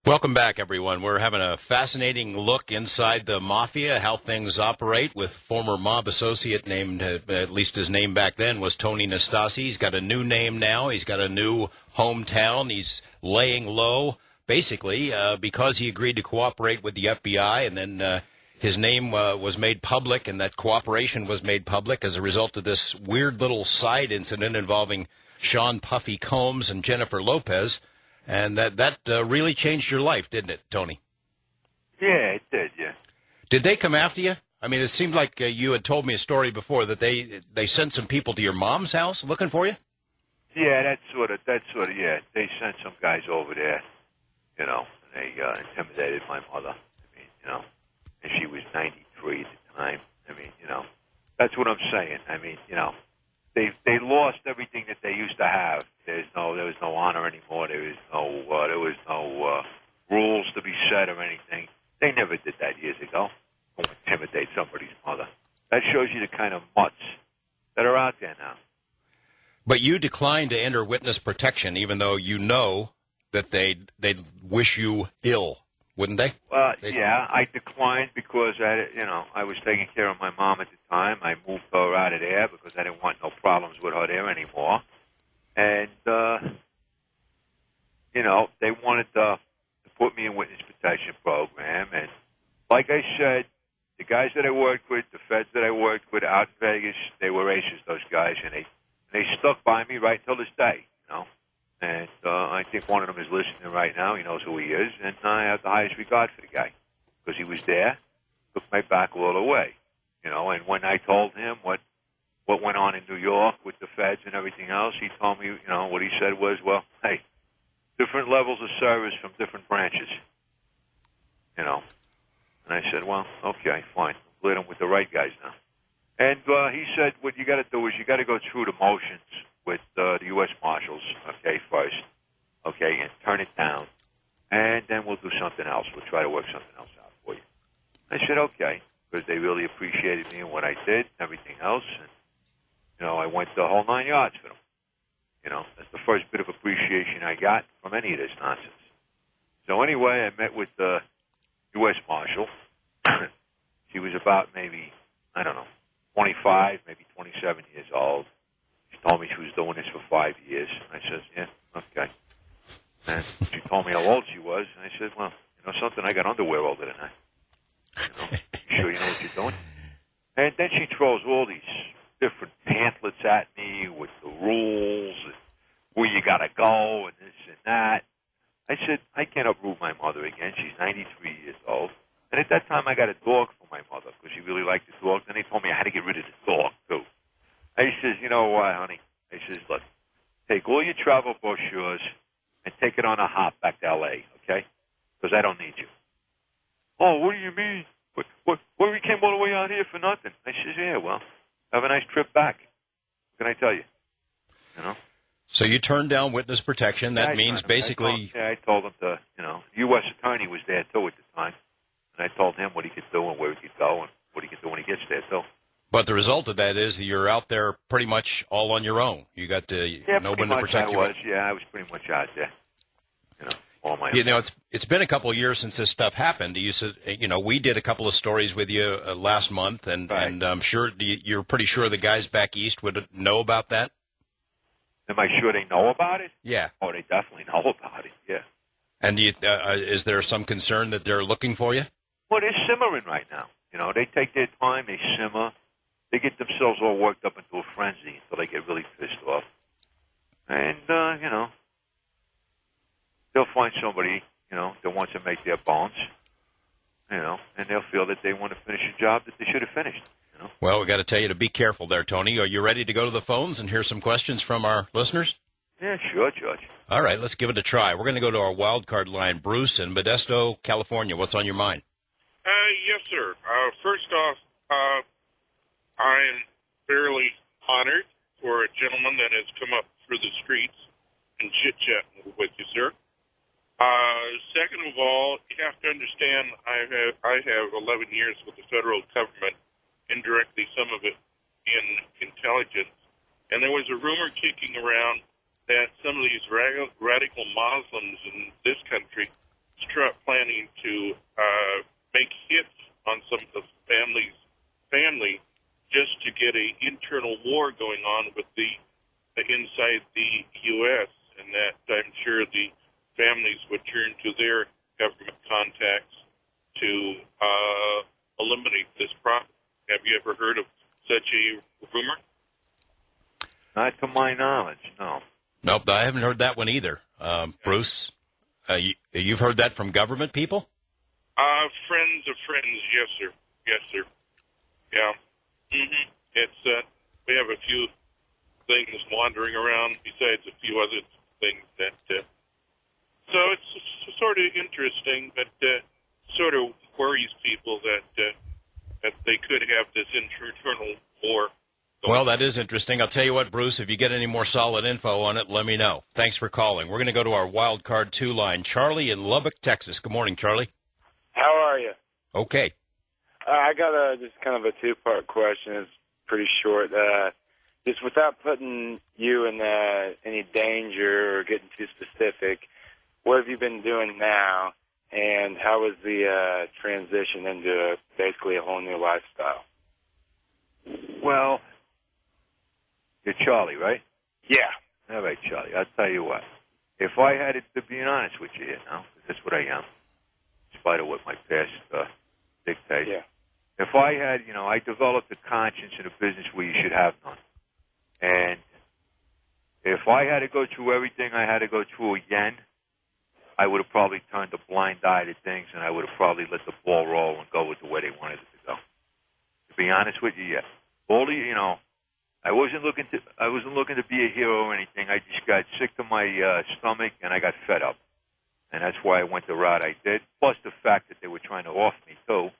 Welcome back, everyone. We're having a fascinating look inside the mafia, how things operate, with former mob associate named, at least his name back then was Tony Nastasi. He's got a new name now. He's got a new hometown. He's laying low, basically, because he agreed to cooperate with the FBI, and then his name was made public, and that cooperation was made public as a result of this weird little side incident involving Sean Puffy Combs and Jennifer Lopez. And that really changed your life, didn't it, Tony? Yeah, it did, yeah. Did they come after you? I mean, it seemed like you had told me a story before that they sent some people to your mom's house looking for you? Yeah, that's sort of, yeah. They sent some guys over there, and they intimidated my mother. I mean, and she was 93 at the time. I mean, that's what I'm saying. I mean, they lost everything that they used to have. There was no honor anymore. There was no rules to be set or anything. They never did that years ago. Don't intimidate somebody's mother. That shows you the kind of mutts that are out there now. But you declined to enter witness protection, even though you know that they'd wish you ill, wouldn't they? Yeah, I declined because I was taking care of my mom at the time. I moved her out of there because I didn't want no problems with her there anymore. And, they wanted to put me in witness protection program. And like I said, the guys that I worked with, the feds that I worked with out in Vegas, they were aces, those guys. And they stuck by me right till this day, And I think one of them is listening right now. He knows who he is. And I have the highest regard for the guy because he was there, took my back all the way, And when I told him what went on in New York with the feds and everything else, he told me, what he said was, well, hey, different levels of service from different branches, And I said, well, okay, fine. I'm dealing with the right guys now. And he said, what you got to do is you got to go through the motions with the U.S. Marshals, okay, first, okay, and turn it down, and then we'll do something else. We'll try to work something else out for you. I said, okay, because they really appreciated me and what I did and everything else, and, I went the whole 9 yards for them. That's the first bit of appreciation I got from any of this nonsense. So anyway, I met with the U.S. Marshal. She was about maybe, 25, maybe 27 years old. She told me she was doing this for 5 years. I said, yeah, okay. And she told me how old she was. And I said, well, something, I got underwear older than that. You sure you know what you're doing? And then she throws all these different pamphlets at me with the rules and where you got to go and this and that. I said, I can't uproot my mother again. She's 93 years old. And at that time, I got a dog for my mother because she really liked the dog. Then they told me I had to get rid of the dog, too. I says, you know what, honey? I says, look, take all your travel brochures and take it on a hop back to L.A., okay? Because I don't need you. Oh, what do you mean? What, we came all the way out here for nothing? I says, yeah, well, have a nice trip back. What can I tell you? So you turned down witness protection. That means basically... I told him to, the U.S. attorney was there, too, at the time. And I told him what he could do and where he could go and what he could do when he gets there, too. But the result of that is that you're out there pretty much all on your own. You got no one to protect you. I was pretty much out there. All my own. It's been a couple of years since this stuff happened. You said, we did a couple of stories with you last month, and I'm sure you're pretty sure the guys back east would know about that. Am I sure they know about it? Yeah. Oh, they definitely know about it. Yeah. And is there some concern that they're looking for you? Well, they're simmering right now. They take their time, they simmer. They get themselves all worked up into a frenzy until they get really pissed off. And, they'll find somebody, that wants to make their bones, and they'll feel that they want to finish a job that they should have finished. Well, we got to tell you to be careful there, Tony. Are you ready to go to the phones and hear some questions from our listeners? Yeah, sure, George. All right, let's give it a try. We're going to go to our wild card line. Bruce in Modesto, California. What's on your mind? Yes, sir. First off, I'm fairly honored for a gentleman that has come up through the streets and chit-chatting with you, sir. Second of all, you have to understand I have 11 years with the federal government, indirectly some of it in intelligence, and there was a rumor kicking around that some of these radical Muslims in this country try families would turn to their government contacts to eliminate this problem. Have you ever heard of such a rumor? Not to my knowledge, no. Nope, I haven't heard that one either. Bruce, you've heard that from government people? Friends of friends, yes, sir. Yes, sir. Yeah. Mm-hmm. It's, we have a few things wandering around besides a few other things that, so it's sort of interesting, but, sort of worries people that they could have this internal war. Well, that is interesting. I'll tell you what, Bruce, if you get any more solid info on it, let me know. Thanks for calling. We're going to go to our Wild Card 2 line. Charlie in Lubbock, Texas. Good morning, Charlie. How are you? Okay. I got just kind of a two-part question. It's pretty short. Just without putting you in any danger or getting too specific, what have you been doing now, and how was the transition into basically a whole new lifestyle? Well, you're Charlie, right? Yeah. All right, Charlie. I'll tell you what. If I had it, to be honest with you here now, 'cause that's what I am, in spite of what my past dictates. Yeah. If I had, I developed a conscience in a business where you should have none. And if I had to go through everything I had to go through again, I would have probably turned a blind eye to things, and I would have probably let the ball roll and go with the way they wanted it to go. To be honest with you, yes. All the, I wasn't looking to be a hero or anything. I just got sick to my stomach, and I got fed up. And that's why I went the route I did, plus the fact that they were trying to off me, too.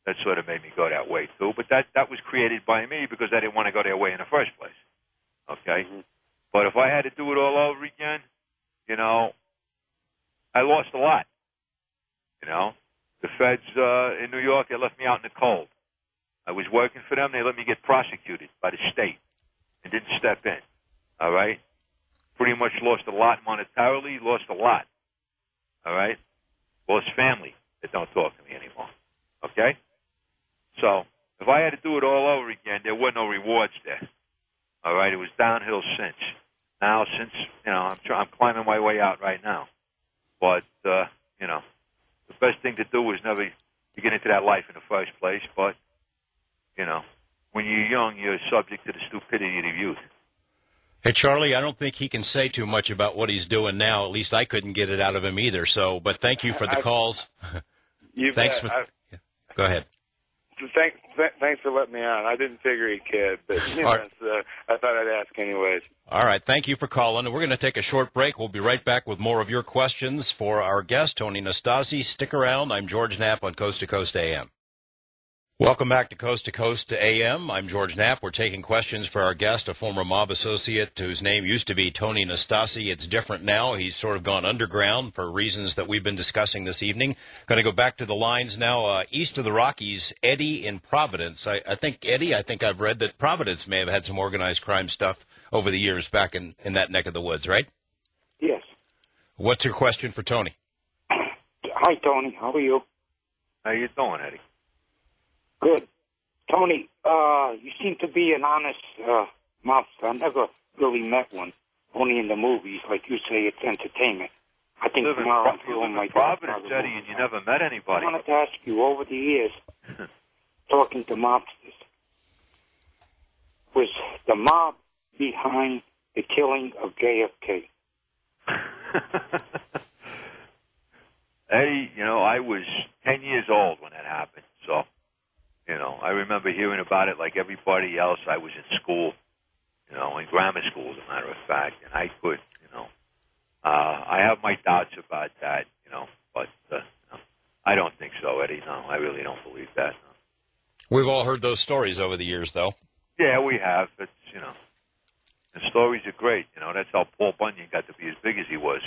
That sort of made me go that way, too. But that was created by me because I didn't want to go their way in the first place. Okay? Mm-hmm. But if I had to do it all over again, I lost a lot. The feds in New York, they left me out in the cold. I was working for them. They let me get prosecuted by the state and didn't step in. All right? Pretty much lost a lot monetarily, lost a lot. All right? Lost family that don't talk to me anymore. Okay? So, if I had to do it all over again, there were no rewards there. All right? It was downhill since. Now, since, I'm climbing my way out right now. But, the best thing to do was never to get into that life in the first place. But, when you're young, you're subject to the stupidity of youth. Hey, Charlie, I don't think he can say too much about what he's doing now. At least I couldn't get it out of him either. So, but thank you for the calls. Thanks Go ahead. Thanks for letting me on. I didn't figure he could, but I thought I'd ask anyways. All right. Thank you for calling. We're going to take a short break. We'll be right back with more of your questions for our guest, Tony Nastasi. Stick around. I'm George Knapp on Coast to Coast AM. Welcome back to Coast AM. I'm George Knapp. We're taking questions for our guest, a former mob associate whose name used to be Tony Nastasi. It's different now. He's sort of gone underground for reasons that we've been discussing this evening. Going to go back to the lines now. East of the Rockies, Eddie in Providence. I think I've read that Providence may have had some organized crime stuff over the years back in that neck of the woods, right? Yes. What's your question for Tony? Hi, Tony. How are you? How you doing, Eddie? Good. Tony, you seem to be an honest mobster. I never really met one, only in the movies. Like you say, it's entertainment. I think tomorrow I'm doing my Providence, Eddie, and you never met anybody. I wanted to ask you, over the years, talking to mobsters, was the mob behind the killing of JFK? Eddie, I was 10 years old when that happened, so... I remember hearing about it like everybody else. I was in school, in grammar school, as a matter of fact, and I could, I have my doubts about that, but I don't think so, Eddie. No, I really don't believe that. No. We've all heard those stories over the years, though. Yeah, we have. It's, the stories are great. That's how Paul Bunyan got to be as big as he was.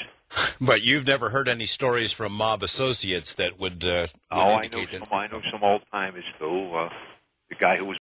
But you've never heard any stories from mob associates that would indicate that. I know some old timers too. The guy who was